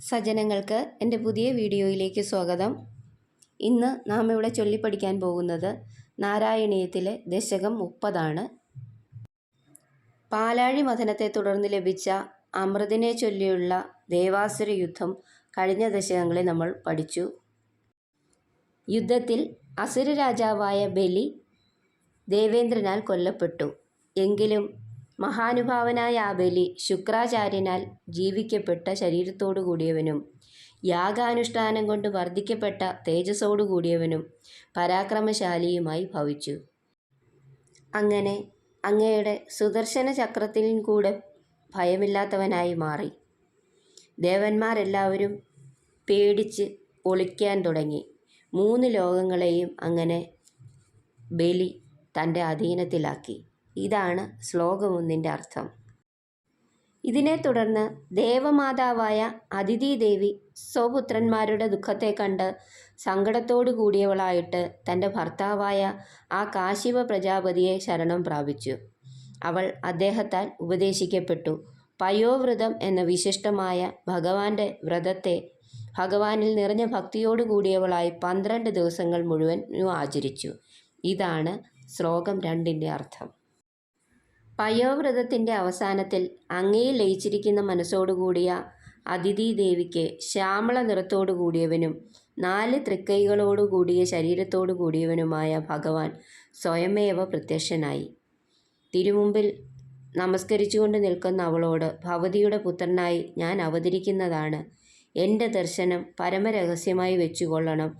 സജ്ജനങ്ങൾക്ക് എൻ്റെ പുതിയ വീഡിയോയിലേക്ക് സ്വാഗതം. ഇന്ന് നാം ഇവിടെ ചൊല്ലിപ്പഠിക്കാൻ പോകുന്നത് നാരായണീയത്തിലെ ദശകം 30 പാലാഴി മഥനത്തെ തുടർന്ന് ലഭിച്ച അമൃതിനെ ചൊല്ലിയുള്ള ദേവാസുര യുദ്ധം കഴിഞ്ഞ ദശകങ്ങളിൽ നമ്മൾ പഠിച്ചു. യുദ്ധത്തിൽ അസുര രാജാവായ ബലി ദേവേന്ദ്രനാൽ കൊല്ലപ്പെട്ടു. എങ്കിലും മഹാനുഭാവനായ ആ ബലി ശുക്രാചാര്യനാൽ ജീവിക്കപ്പെട്ട ശരീരത്തോടു കൂടിയവനും യാഗാനുഷ്ഠാനം കൊണ്ട് വർദ്ധിക്കപ്പെട്ട തേജസ്സോടു കൂടിയവനും പരാക്രമശാലിയുമായി ഭവിച്ചു. അങ്ങനെ അങ്ങയുടെ സുദർശന ചക്രത്തിലും കൂടെ ഭയമില്ലാത്തവനായി മാറി. ദേവന്മാരെല്ലാവരും പേടിച്ച് ഒളിക്കാൻ തുടങ്ങി. 3 ലോകങ്ങളെയും അങ്ങനെ ബലി തൻ്റെ അധീനത്തിലാക്കി. ഇതാണ് ശ്ലോകം 1 അർത്ഥം. ഇതിനെ തുടർന്ന് ദേവമാതാവായ അദിതി ദേവി സ്വപുത്രന്മാരുടെ ദുഃഖത്തെ കണ്ട് സങ്കടത്തോടു കൂടിയവളായിട്ട് തൻ്റെ ഭർത്താവായ ആ കാശ്യപ പ്രജാപതിയെ ശരണം പ്രാപിച്ചു. അവൾ അദ്ദേഹത്താൽ ഉപദേശിക്കപ്പെട്ടു. പയോവ്രതം എന്ന വിശിഷ്ടമായ ഭഗവാന്റെ വ്രതത്തെ ഭഗവാനിൽ നിറഞ്ഞ ഭക്തിയോടു കൂടിയവളായി 12 ദിവസങ്ങൾ മുഴുവനും ആചരിച്ചു. ഇതാണ് ശ്ലോകം 2 അർത്ഥം. പയോവ്രതത്തിൻ്റെ അവസാനത്തിൽ അങ്ങയിൽ ലയിച്ചിരിക്കുന്ന മനസ്സോടുകൂടിയ അദിതി ദേവിക്ക് ശ്യാമള നിറത്തോടു കൂടിയവനും 4 തൃക്കൈകളോടു കൂടിയ ശരീരത്തോടു കൂടിയവനുമായ ഭഗവാൻ സ്വയമേവ പ്രത്യക്ഷനായി. തിരുമുമ്പിൽ നമസ്കരിച്ചുകൊണ്ട് നിൽക്കുന്ന അവളോട് ഭവതിയുടെ പുത്രനായി ഞാൻ അവതരിക്കുന്നതാണ്, എൻ്റെ ദർശനം പരമരഹസ്യമായി വെച്ചുകൊള്ളണം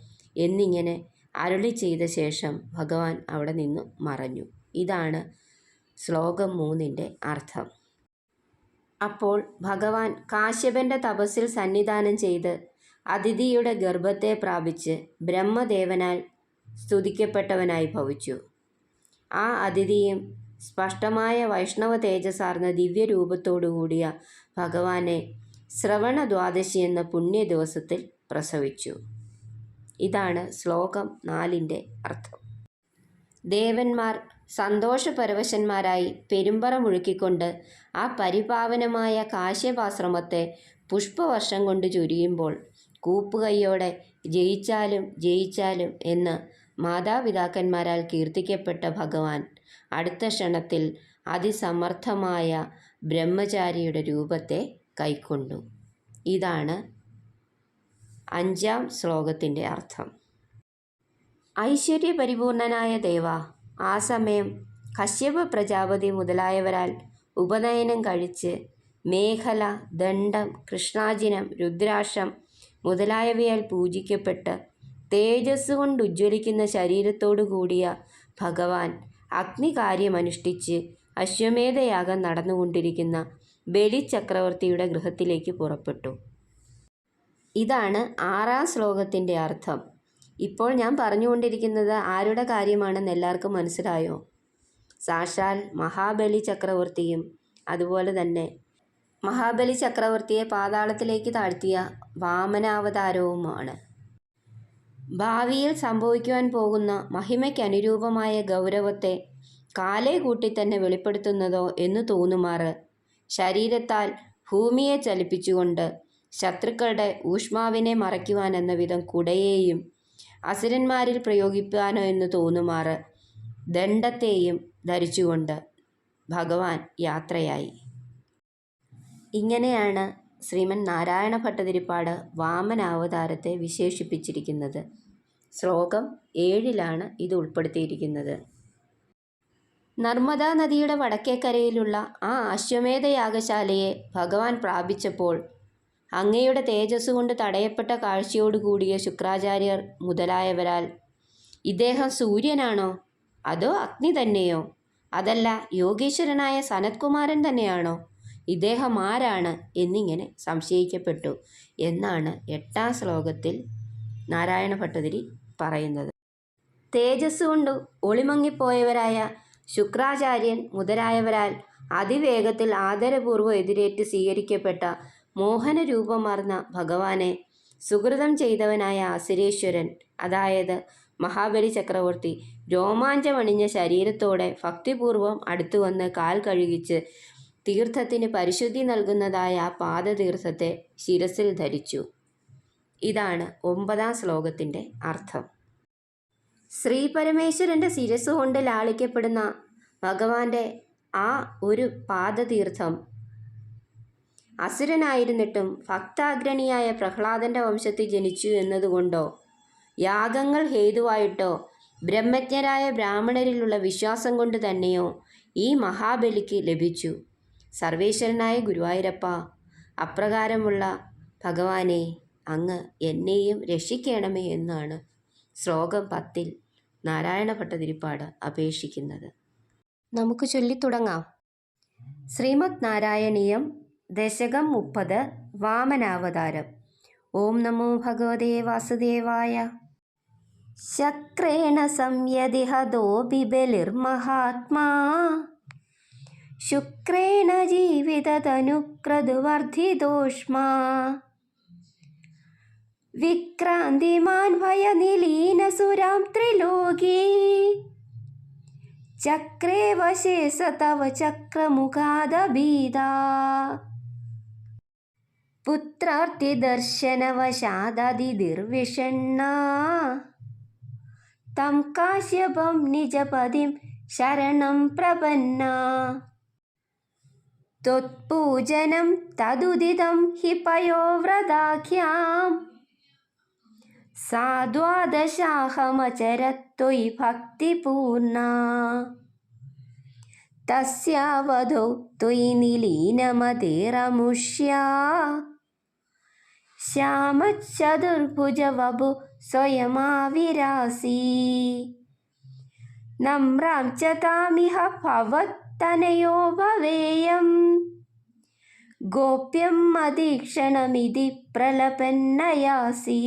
എന്നിങ്ങനെ അരുളി ചെയ്ത ശേഷം ഭഗവാൻ അവിടെ നിന്നു മറഞ്ഞു. ഇതാണ് ശ്ലോകം 3 അർത്ഥം. അപ്പോൾ ഭഗവാൻ കാശ്യപൻ്റെ തപസ്സിൽ സന്നിധാനം ചെയ്ത് അദിതിയുടെ ഗർഭത്തെ പ്രാപിച്ച് ബ്രഹ്മദേവനാൽ സ്തുതിക്കപ്പെട്ടവനായി ഭവിച്ചു. ആ അദിതിയും സ്പഷ്ടമായ വൈഷ്ണവ തേജസ്സാർന്ന ദിവ്യരൂപത്തോടു കൂടിയ ഭഗവാനെ ശ്രവണ ദ്വാദശി എന്ന പുണ്യ ദിവസത്തിൽ പ്രസവിച്ചു. ഇതാണ് ശ്ലോകം 4 അർത്ഥം. ദേവന്മാർ സന്തോഷപരവശന്മാരായി പെരുമ്പറ മുഴുക്കിക്കൊണ്ട് ആ പരിപാവനമായ കാശ്യപാശ്രമത്തെ പുഷ്പവർഷം കൊണ്ട് ചുരിയുമ്പോൾ കൂപ്പുകൈയോടെ ജയിച്ചാലും ജയിച്ചാലും എന്ന് മാതാപിതാക്കന്മാരാൽ കീർത്തിക്കപ്പെട്ട ഭഗവാൻ അടുത്ത ക്ഷണത്തിൽ അതിസമർത്ഥമായ ബ്രഹ്മചാരിയുടെ രൂപത്തെ കൈക്കൊണ്ടു. ഇതാണ് 5 ശ്ലോകത്തിൻ്റെ അർത്ഥം. ഐശ്വര്യപരിപൂർണനായ ദേവ, ആ സമയം കശ്യപ പ്രജാപതി മുതലായവരാൽ ഉപനയനം കഴിച്ച് മേഖല, ദണ്ഡം, കൃഷ്ണാജിനം, രുദ്രാക്ഷം മുതലായവയാൽ പൂജിക്കപ്പെട്ട് തേജസ് കൊണ്ട് ഉജ്ജ്വലിക്കുന്ന ശരീരത്തോടു കൂടിയ ഭഗവാൻ അഗ്നികാര്യമനുഷ്ഠിച്ച് അശ്വമേധയാഗം നടന്നുകൊണ്ടിരിക്കുന്ന ബലി ചക്രവർത്തിയുടെ ഗൃഹത്തിലേക്ക് പുറപ്പെട്ടു. ഇതാണ് 6 ശ്ലോകത്തിൻ്റെ അർത്ഥം. ഇപ്പോൾ ഞാൻ പറഞ്ഞുകൊണ്ടിരിക്കുന്നത് ആരുടെ കാര്യമാണെന്ന് എല്ലാവർക്കും മനസ്സിലായോ? സാക്ഷാൽ മഹാബലി ചക്രവർത്തിയും അതുപോലെ തന്നെ മഹാബലി ചക്രവർത്തിയെ പാതാളത്തിലേക്ക് താഴ്ത്തിയ വാമനാവതാരവുമാണ്. ഭാവിയിൽ സംഭവിക്കുവാൻ പോകുന്ന മഹിമയ്ക്ക് അനുരൂപമായ ഗൗരവത്തെ കാലേ കൂട്ടി തന്നെ വെളിപ്പെടുത്തുന്നതോ എന്ന് തോന്നുമാറ് ശരീരത്താൽ ഭൂമിയെ ചലിപ്പിച്ചുകൊണ്ട് ശത്രുക്കളുടെ ഊഷ്മാവിനെ മറയ്ക്കുവാൻ എന്ന വിധം കുടയെയും അസുരന്മാരിൽ പ്രയോഗിക്കാനോ എന്ന് തോന്നുമാറ് ദണ്ഡത്തെയും ധരിച്ചുകൊണ്ട് ഭഗവാൻ യാത്രയായി. ഇങ്ങനെയാണ് ശ്രീമൻ നാരായണ ഭട്ടതിരിപ്പാട് വാമനാവതാരത്തെ വിശേഷിപ്പിച്ചിരിക്കുന്നത്. ശ്ലോകം 7 ഇത് ഉൾപ്പെടുത്തിയിരിക്കുന്നത്. നർമ്മദാ നദിയുടെ വടക്കേക്കരയിലുള്ള ആ അശ്വമേധയാഗശാലയെ ഭഗവാൻ പ്രാപിച്ചപ്പോൾ അങ്ങയുടെ തേജസ് കൊണ്ട് തടയപ്പെട്ട കാഴ്ചയോടുകൂടിയ ശുക്രാചാര്യർ മുതലായവരാൽ ഇദ്ദേഹം സൂര്യനാണോ അതോ അഗ്നി തന്നെയോ, അതല്ല യോഗീശ്വരനായ സനത്കുമാരൻ തന്നെയാണോ, ഇദ്ദേഹം ആരാണ് എന്നിങ്ങനെ സംശയിക്കപ്പെട്ടു എന്നാണ് 8 ശ്ലോകത്തിൽ നാരായണ ഭട്ടതിരി പറയുന്നത്. തേജസ് കൊണ്ട് ഒളിമങ്ങിപ്പോയവരായ ശുക്രാചാര്യൻ മുതലായവരാൽ അതിവേഗത്തിൽ ആദരപൂർവ്വം എതിരേറ്റ് സ്വീകരിക്കപ്പെട്ട മോഹനരൂപമാർന്ന ഭഗവാനെ സുഹൃതം ചെയ്തവനായ അസുരേശ്വരൻ, അതായത് മഹാബലി ചക്രവർത്തി രോമാഞ്ചമണിഞ്ഞ ശരീരത്തോടെ ഭക്തിപൂർവം അടുത്തുവന്ന് കാൽ കഴുകിച്ച് തീർത്ഥത്തിന് പരിശുദ്ധി നൽകുന്നതായ ആ പാദതീർത്ഥത്തെ ശിരസിൽ ധരിച്ചു. ഇതാണ് 9-ാം ശ്ലോകത്തിൻ്റെ അർത്ഥം. ശ്രീ പരമേശ്വരൻ്റെ ശിരസ് കൊണ്ട് ലാളിക്കപ്പെടുന്ന ഭഗവാന്റെ ആ ഒരു പാദതീർത്ഥം അസുരനായിരുന്നിട്ടും ഭക്താഗ്രണിയായ പ്രഹ്ലാദൻ്റെ വംശത്തിൽ ജനിച്ചു എന്നതുകൊണ്ടോ യാഗങ്ങൾ ഹേതുവായിട്ടോ ബ്രഹ്മജ്ഞരായ ബ്രാഹ്മണരിലുള്ള വിശ്വാസം കൊണ്ട് തന്നെയോ ഈ മഹാബലിക്ക് ലഭിച്ചു. സർവേശ്വരനായ ഗുരുവായൂരപ്പ, അപ്രകാരമുള്ള ഭഗവാനെ അങ്ങ് എന്നെയും രക്ഷിക്കണമേ എന്നാണ് ശ്ലോകം 10-ൽ നാരായണ ഭട്ടതിരിപ്പാട് അപേക്ഷിക്കുന്നത്. നമുക്ക് ചൊല്ലിത്തുടങ്ങാം. ശ്രീമദ് നാരായണീയം ദശകം 30 വാമനാവതാരം. ഓം നമോ ഭഗവതേ വാസുദേവായ. ശക്രേണ സംയതിഹതോ ബലിർമഹാത്മാ ശുക്രേണ ജീവിതതനുക്രതുവർദ്ധിതോഷ്മാ വിക്രാന്തിമാൻ ഭയനിലീനസുരാം ത്രിലോകീ ചക്രേ വശേ സ തവ ചക്രമുഖാദഭീതാ പുത്രാർത്തിദർശനവശാദതിർവിഷണ്ണാ തം കാശ്യപം നിജപതിം ശരണം പ്രപന്നാ ത്വത്പൂജനം തദുദിതം ഹി പയോവ്രതാഖ്യാം സാ ദ്വാദശാഹമചരത്വയി ഭക്തിപൂർണാ തസ്യാവധോ ത്വയി നിലീനമതിരമുഷ്യാ ശ്യാമചതുർഭുജവപു സ്വയമാവിരാസി നമ്രാം ച താമിഹ ഭവത്തനയോ ഭവേയം ഗോപ്യം അധീക്ഷണമിതി പ്രലപന്നയാസി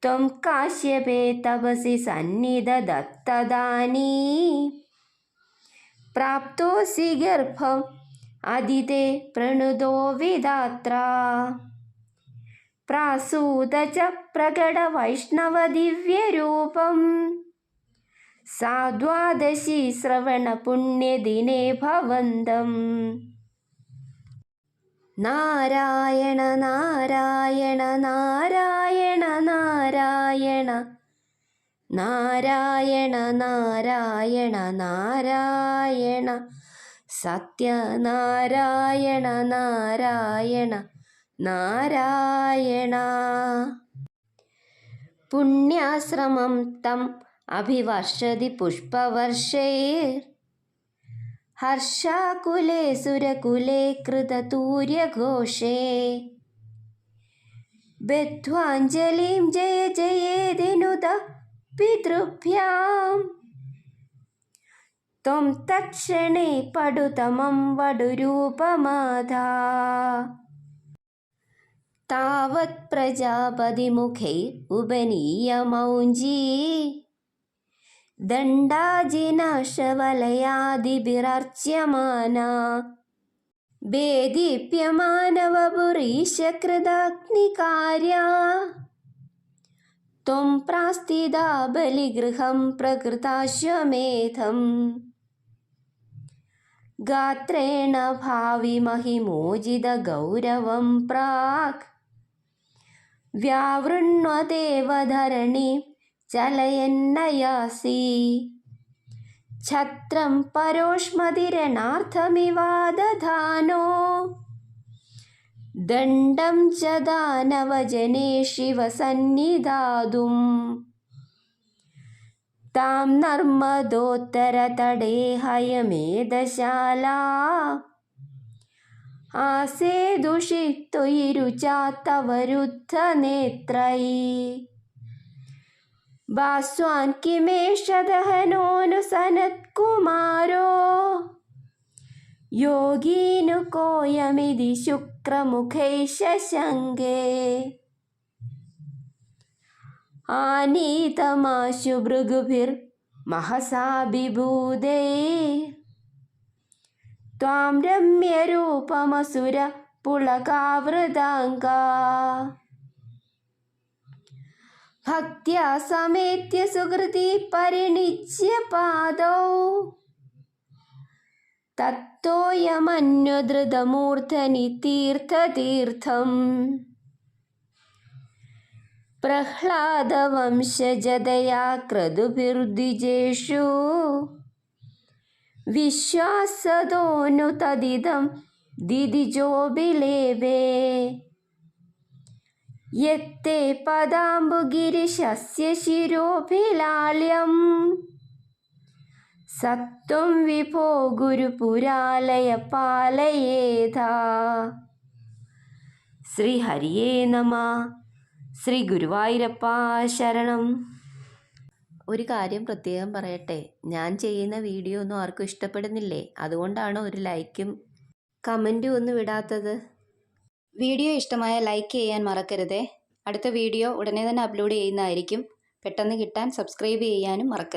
ത്വം കാശ്യപേ തപസി സന്നിധദത്തദാനീ പ്രാപ്തോസി ഗർഭം അദിതേ പ്രണുതോ വിധാത്രാ പ്രാസൂത ച പ്രകട വൈഷ്ണവ ദിവ്യരൂപം സാ ദ്വാദശി ശ്രവണ പുണ്യദിനേ ഭവന്തം. നാരായണ നാരായണ നാരായണ നാരായണ നാരായണ നാരായണ നാരായണ സത്യനാരായണ നാരായണ നാരായണ. പുണ്യാശ്രമം തം അഭിവർഷതി പുഷ്പവർഷൈർ ഹർഷാകുലേ സുരകുലേ കൃതതൂര്യഘോഷേ ബദ്ധ്വാഞ്ജലിം ജയ ജയേതിനുത പിതൃഭ്യാം ത്വം തത്ക്ഷണേ പടുതമം വടുരൂപമാധാ താവത് പ്രജാപതിമുഖൈ ഉപനീയമൗഞ്ചീ ദണ്ഡാജിനാശവലയാദിഭിരർച്യമാനാ ഭേദീപ്യമാനവപുരീശകൃതാഗ്നികാര്യാ ത്വം പ്രാസ്ഥിതാ ബലിഗൃഹം പ്രകൃതാശ്വമേധം ഗാത്രേണ ഭാവി മഹിമോജിതഗൗരവം പ്രാക് വ്യാവൃണ്വദേവ ധരണീം ചലയന്നയാസി ഛത്രം പരോഷ്മതിരണാർത്ഥമിവാദധാനോ ദണ്ഡം ച ദാനവജനേ ശിവസന്നിധാതും താം നർമ്മദോത്തരതടേ ഹയമേധശാലാ ആസേദുഷി രുചാ തവ രുദ്ധനേത്രൈ ഭാസ്വാൻ കിമേഷ ദഹനോനു സനത്കുമാരോ യോഗീനു കോയമിതി ശുക്രമുഖൈ ശശങ്കേ ആനീതമാശു ഭൃഗുഭിർ മഹസാഭിഭൂതേ ത്വാം രമ്യരൂപമസുര പുളകാവൃതാംഗാ ഭക്ത്യാ സമേത്യ സുകൃതി പരിണിച്യ പാദൗ തത്തോയമന്വധൃതമൂർധനി തീർത്ഥതീർത്ഥം പ്രഹ്ലാദവംശജതയാ ക്രതുഭിർദ്വിജേഷു വിശ്വാസതോനു തദിദം ദിദിജോബിലേവേ യത്തെ പദാംബുഗിരിശസ്യ ശിരോഭിലാള്യം സത്വം വിഭോ ഗുരുപുരാലയ പാലയേതാ. ശ്രീ ഹരിയേ നമ. ശ്രീ ഗുരുവായൂരപ്പ ശരണം. ഒരു കാര്യം പ്രത്യേകം പറയട്ടെ, ഞാൻ ചെയ്യുന്ന വീഡിയോ ഒന്നും ആർക്കും ഇഷ്ടപ്പെടുന്നില്ലേ? അതുകൊണ്ടാണ് ഒരു ലൈക്കും കമൻറ്റും ഒന്നും ഇടാത്തത്. വീഡിയോ ഇഷ്ടമായ ലൈക്ക് ചെയ്യാൻ മറക്കരുതേ. അടുത്ത വീഡിയോ ഉടനെ തന്നെ അപ്ലോഡ് ചെയ്യുന്നതായിരിക്കും. പെട്ടെന്ന് കിട്ടാൻ സബ്സ്ക്രൈബ് ചെയ്യാനും മറക്കരുത്.